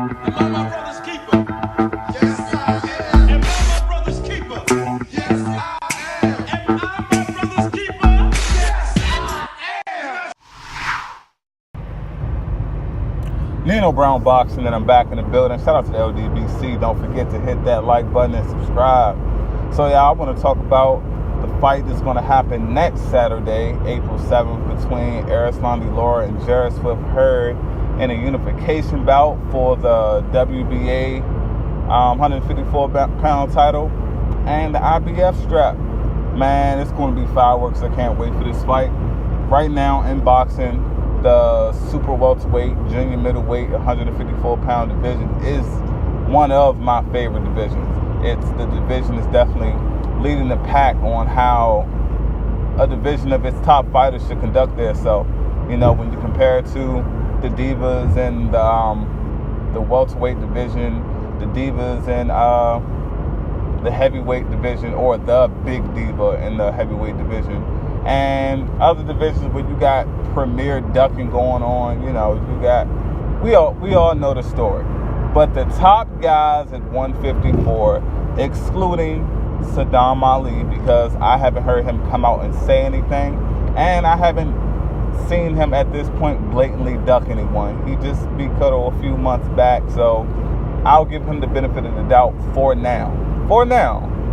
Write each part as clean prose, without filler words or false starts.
Am I my brother's keeper? Yes, I am. Am I my brother's keeper? Yes, I am. Am I my brother's keeper? Yes, I am. Nino Brown Boxing, and I'm back in the building. Shout out to the LDBC. Don't forget to hit that like button and subscribe. So yeah, I want to talk about the fight that's going to happen next Saturday, April 7th, between Erislandy Lara and Jarrett Hurd in a unification bout for the WBA 154-pound title and the IBF strap. Man, it's going to be fireworks. I can't wait for this fight. Right now in boxing, the super welterweight, junior middleweight, 154-pound division is one of my favorite divisions. It's the division is definitely leading the pack on how a division of its top fighters should conduct themselves. You know, when you compare it to the divas and the welterweight division, the divas and the heavyweight division, or the big diva in the heavyweight division, and other divisions where you got premier ducking going on. You know, you got we all know the story. But the top guys at 154, excluding Saddam Ali, because I haven't heard him come out and say anything, and I haven't seen him at this point blatantly duck anyone. He just beat Cotto a few months back, so I'll give him the benefit of the doubt for now.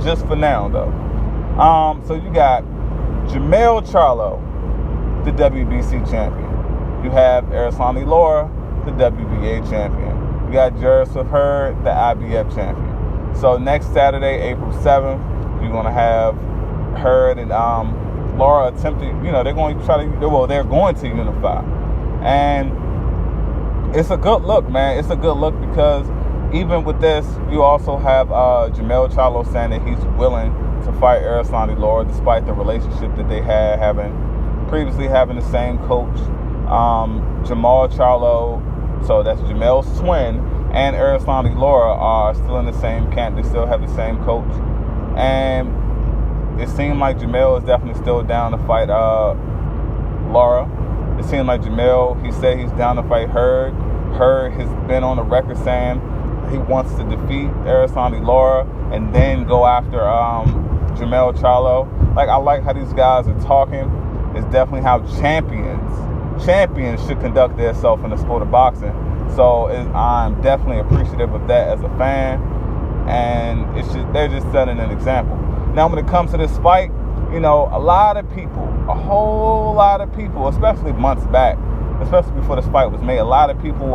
Just for now, though. So you got Jermell Charlo, the WBC champion. You have Erislandy Lara, the WBA champion. You got Jarrett Hurd, the IBF champion. So next Saturday, April 7th, you're going to have Hurd and Lara attempting, they're going to unify. And it's a good look, man. It's a good look because even with this, you also have Jermell Charlo saying that he's willing to fight Erislandy Lara despite the relationship that they had, previously having the same coach. Jamal Charlo, so that's Jamell's twin, and Erislandy Lara are still in the same camp. They still have the same coach. And it seemed like Jamell is definitely still down to fight Lara. It seemed like Jamell, he said he's down to fight Hurd. Hurd has been on the record saying he wants to defeat Erislandy Lara and then go after Jermell Charlo. I like how these guys are talking. It's definitely how champions should conduct themselves in the sport of boxing. So I'm definitely appreciative of that as a fan, and they're just setting an example. Now, when it comes to this fight, a whole lot of people, especially months back, especially before this fight was made, a lot of people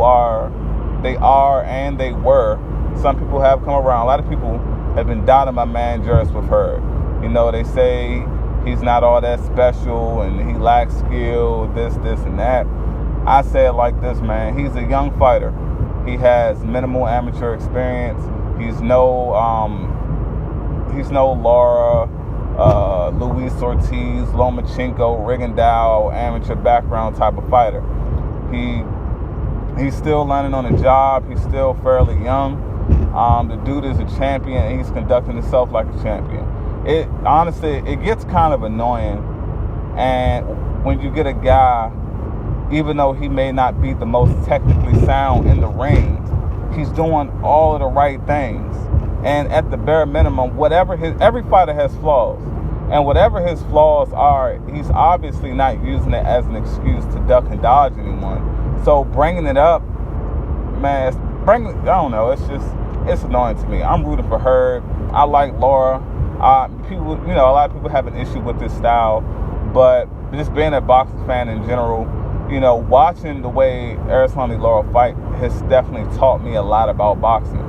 they were. Some people have come around. A lot of people have been doubting my man Jarrett Hurd. They say he's not all that special and he lacks skill, this, and that. I say it like this, man. He's a young fighter. He has minimal amateur experience. He's no Lara, Luis Ortiz, Lomachenko, Rigondeaux, amateur background type of fighter. He's still learning on the job. He's still fairly young. The dude is a champion, and he's conducting himself like a champion. It gets kind of annoying, and when you get a guy, even though he may not be the most technically sound in the ring, he's doing all of the right things. And at the bare minimum, every fighter has flaws, and whatever his flaws are, he's obviously not using it as an excuse to duck and dodge anyone. So bringing it up, man, I don't know. It's annoying to me. I'm rooting for Hurd. I like Lara. People, a lot of people have an issue with this style, but just being a boxing fan in general, watching the way Erislandy Lara fight has definitely taught me a lot about boxing.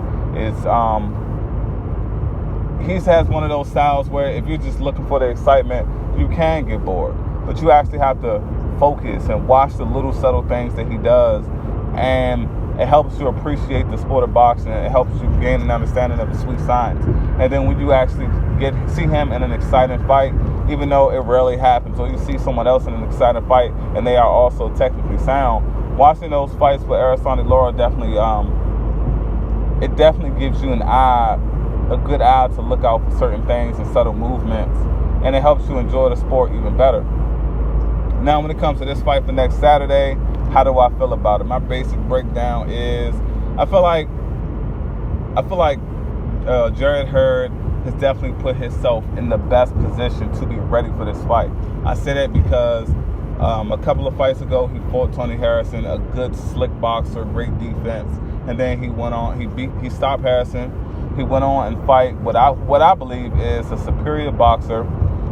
He has one of those styles where if you're just looking for the excitement, you can get bored, but you actually have to focus and watch the little subtle things that he does, and it helps you appreciate the sport of boxing. It helps you gain an understanding of the sweet science. And then when you actually see him in an exciting fight, even though it rarely happens, or you see someone else in an exciting fight and they are also technically sound, watching those fights with Erislandy Lara definitely gives you a good eye to look out for certain things and subtle movements, and it helps you enjoy the sport even better. Now, when it comes to this fight for next Saturday, how do I feel about it? My basic breakdown is I feel like Jarrett Hurd has definitely put himself in the best position to be ready for this fight. I say that because a couple of fights ago, he fought Tony Harrison, a good slick boxer, great defense, and then he stopped Harrison. He went on and fight what I believe is a superior boxer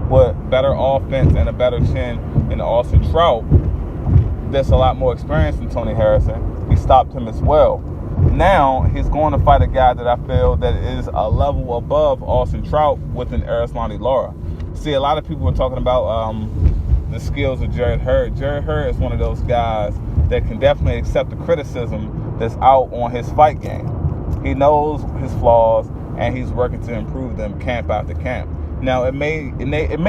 with better offense and a better chin in Austin Trout. That's a lot more experience than Tony Harrison. He stopped him as well. Now he's going to fight a guy that I feel that is a level above Austin Trout with an Erislandy Lara. See, a lot of people are talking about the skills of Jarrett Hurd. Jarrett Hurd is one of those guys that can definitely accept the criticism that's out on his fight game. He knows his flaws and he's working to improve them camp after camp. Now it may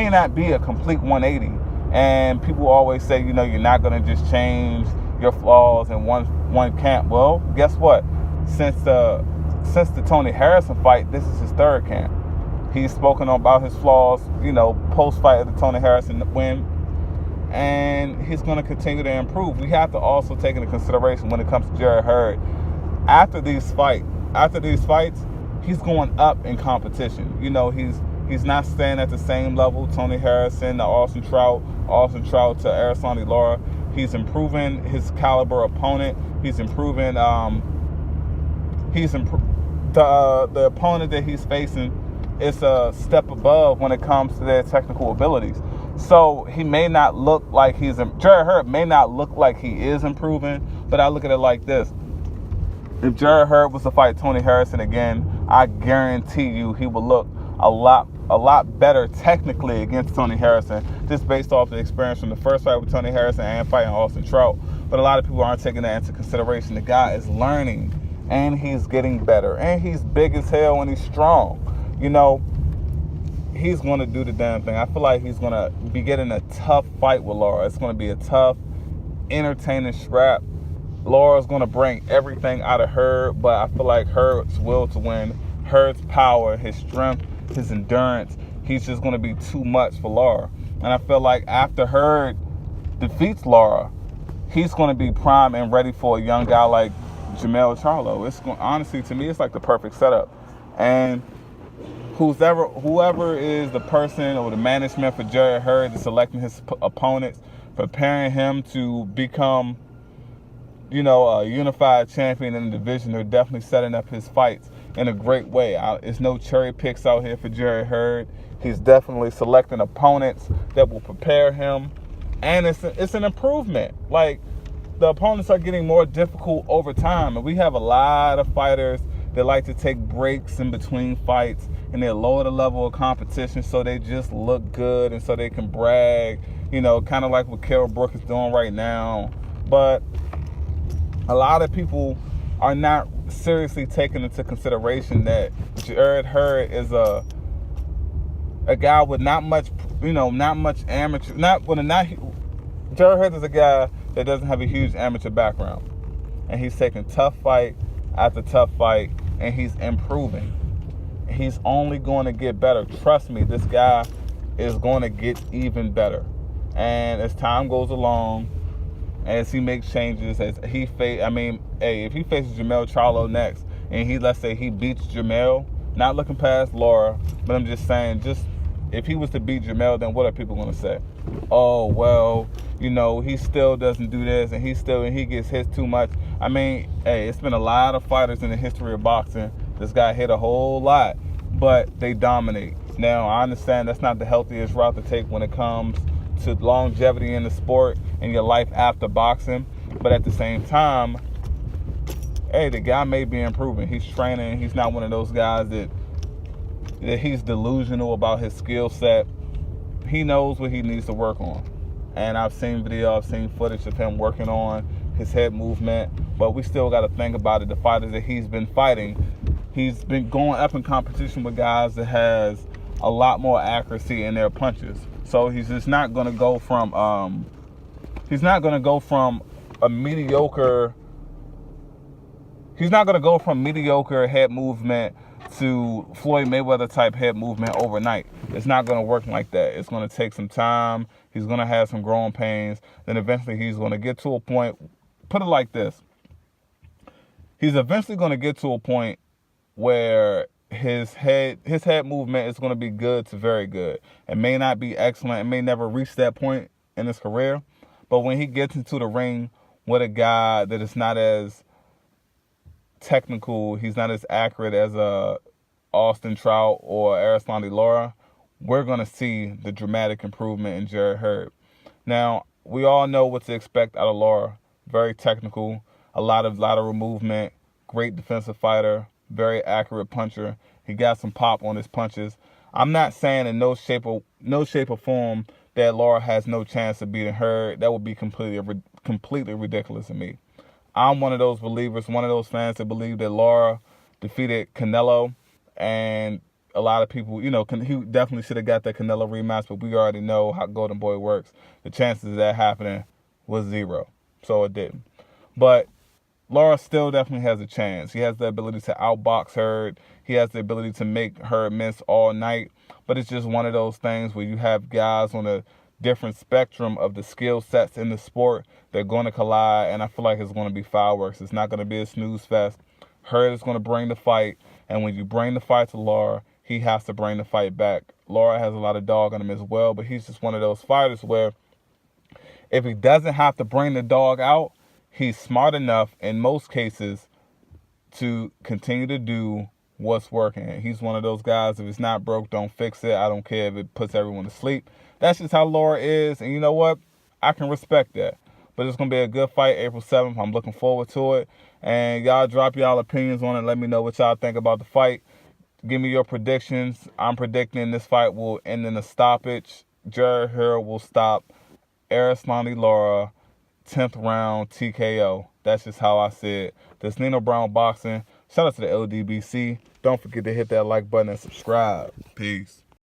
not be a complete 180, and people always say, you're not going to just change your flaws in one camp. Well, guess what? Since the Tony Harrison fight, this is his third camp. He's spoken about his flaws, post-fight of the Tony Harrison win, and he's going to continue to improve. We have to also take into consideration when it comes to Jarrett Hurd, after these fights, he's going up in competition. He's not staying at the same level. Tony Harrison to Austin Trout to Erislandy Lara. He's improving his caliber opponent. He's improving. The opponent that he's facing is a step above when it comes to their technical abilities. So he may not look like Jarrett Hurd may not look like he is improving, but I look at it like this. If Jarrett Hurd was to fight Tony Harrison again, I guarantee you he will look a lot better technically against Tony Harrison, just based off the experience from the first fight with Tony Harrison and fighting Austin Trout. But a lot of people aren't taking that into consideration. The guy is learning, and he's getting better, and he's big as hell, and he's strong. He's going to do the damn thing. I feel like he's going to be getting a tough fight with Lara. It's going to be a tough, entertaining scrap. Lara's going to bring everything out of Hurd, but I feel like Hurd's will to win, Hurd's power, his strength, his endurance, he's just going to be too much for Lara. And I feel like after Hurd defeats Lara, he's going to be prime and ready for a young guy like Jermell Charlo. Honestly, to me, it's like the perfect setup. And whoever is the person or the management for Jarrett Hurd is selecting his opponents, preparing him to become, a unified champion in the division, they're definitely setting up his fights in a great way. There's no cherry picks out here for Jarrett Hurd. He's definitely selecting opponents that will prepare him, and it's an improvement. Like, the opponents are getting more difficult over time, and we have a lot of fighters that like to take breaks in between fights, and they lower the level of competition so they just look good and so they can brag, kind of like what Kell Brook is doing right now. But a lot of people are not seriously taking into consideration that Jarrett Hurd is a guy with not much amateur. Jarrett Hurd is a guy that doesn't have a huge amateur background, and he's taking tough fight after tough fight, and he's improving. He's only going to get better. Trust me, this guy is going to get even better. And as time goes along, as he makes changes, if he faces Jermell Charlo next, and let's say he beats Jermell, not looking past Lara, but I'm just saying, if he was to beat Jermell, then what are people going to say? Oh, well, he still doesn't do this, and he gets hit too much. It's been a lot of fighters in the history of boxing. This guy hit a whole lot, but they dominate. Now, I understand that's not the healthiest route to take when it comes to longevity in the sport and your life after boxing, but at the same time, the guy may be improving. He's training. He's not one of those guys that he's delusional about his skill set. He knows what he needs to work on, and I've seen footage of him working on his head movement, but we still got to think about it. The fighters that he's been fighting, he's been going up in competition with guys that has a lot more accuracy in their punches. So he's just not going to go from a mediocre. He's not going to go from mediocre head movement to Floyd Mayweather type head movement overnight. It's not going to work like that. It's going to take some time. He's going to have some growing pains. Then eventually he's going to get to a point. Put it like this. he's eventually going to get to a point where his head movement is going to be good to very good. It may not be excellent. It may never reach that point in his career. But when he gets into the ring with a guy that is not as technical, he's not as accurate as Austin Trout or Erislandy Lara, we're going to see the dramatic improvement in Jarrett Hurd. Now, we all know what to expect out of Lara. Very technical, a lot of lateral movement, great defensive fighter, very accurate puncher. He got some pop on his punches. I'm not saying in no shape or form that Lara has no chance of beating Hurd. That would be completely ridiculous to me. I'm one of those believers, one of those fans that believe that Lara defeated Canelo, and a lot of people, he definitely should have got that Canelo rematch, but we already know how Golden Boy works. The chances of that happening was 0, so it didn't. But Lara still definitely has a chance. He has the ability to outbox Hurd. He has the ability to make Hurd miss all night. But it's just one of those things where you have guys on a different spectrum of the skill sets in the sport. They're going to collide, and I feel like it's going to be fireworks. It's not going to be a snooze fest. Hurd is going to bring the fight, and when you bring the fight to Lara, he has to bring the fight back. Lara has a lot of dog in him as well, but he's just one of those fighters where if he doesn't have to bring the dog out, he's smart enough in most cases to continue to do what's working. He's one of those guys, if it's not broke, don't fix it. I don't care if it puts everyone to sleep. That's just how Lara is, and you know what? I can respect that. But it's going to be a good fight April 7th. I'm looking forward to it. And y'all drop y'all opinions on it. Let me know what y'all think about the fight. Give me your predictions. I'm predicting this fight will end in a stoppage. Jarrett Hurd will stop Erislandy Lara, 10th round TKO. That's just how I see it. This Nino Brown Boxing. Shout out to the LDBC. Don't forget to hit that like button and subscribe. Peace.